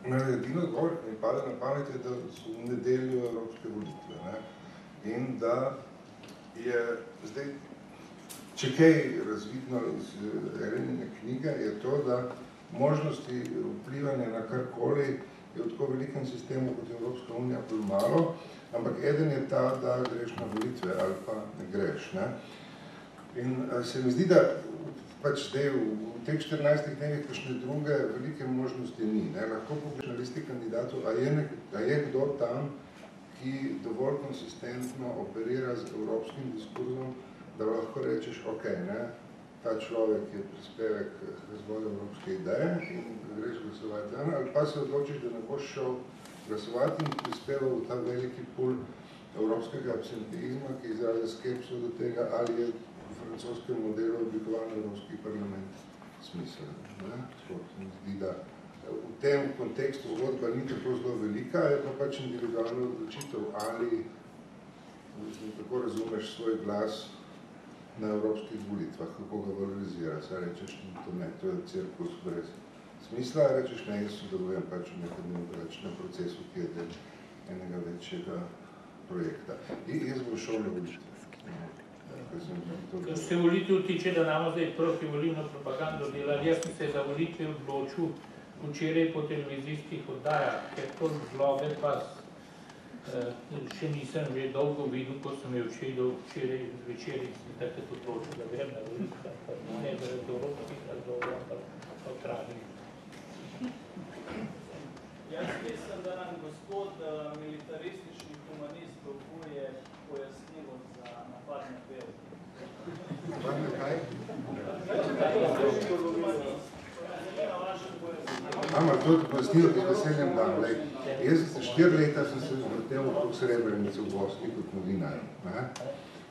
Edino odgovor, ki mi pade na pamet, je, da so v nedeljo evropske volitve. Ne? In da je zdaj, če kaj razvidno iz Elenine knjige, je to, da možnosti vplivanja na karkoli je v tako velikem sistemu kot Evropska unija bolj malo, ampak eden je ta, da greš na volitve ali pa ne greš. Ne? In se mi zdi, da pač zdaj v teh 14 dnevih kakšne druge velike možnosti ni. Ne? Lahko pogledaš na listi kandidatov, a je kdo tam, ki dovolj konsistentno operira z evropskim diskurzom, da lahko rečeš, ok, ne, ta človek je prispevek razvoja evropske ideje in greš glasovati dan, ali pa se odločiš, da ne boš šel glasovati in prispeval v ta veliki pul evropskega absenteizma, ki izraža skepso do tega, ali je v francoskem modelu oblikovan evropski parlament smisel. Se mi zdi, da v tem kontekstu zgodba ni tako zelo velika, je pa pač individualna odločitev, ali tako razumeš svoj glas na evropskih volitvah, kako ga valoriziraš, a rečeš, to ne, to je cirkus brez smisla, a rečeš, ne, jaz sodelujem pač v nekem demokratičnem procesu, ki je del enega večjega projekta. In jaz bom šel na volitve. Kar se volitev tiče, da namo zdaj protivolilno propagando delali, jaz sem se za volitve odločil včeraj po televizijskih oddajah, ker to vloge pa še nisem že dolgo videl, ko sem je včeraj zvečer in takrat odločil, da grem na volitve, ne zaradi evropskih razlogov, ampak otrajnih. Jaz mislim, da nam gospod militaristični humanist dolguje pojasnilo za napad na Belgijo. Napad na kaj? Ampak to pojasnilo bi veseljem dam. Jaz 4 leta sem se vrtel okrog Srebrenice v Bosni kot novinar.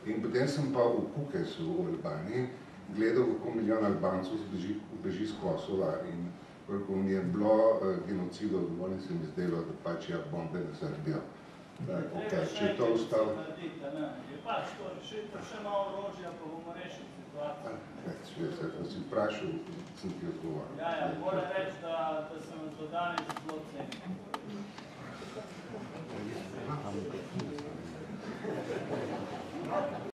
In potem sem pa v Kukesu v Albaniji gledal, kako milijon Albancov beži z Kosova in koliko mi je bilo genocidov, dovolj se mi zdelo, da pač ja bombe na Srbijo. Če je to ostalo... Pač to, še malo orožja, pa bomo rešili situacijo. Ko si vprašal, sem ti odgovoril. Ja, moram reči, da sem do danes zelo cenil.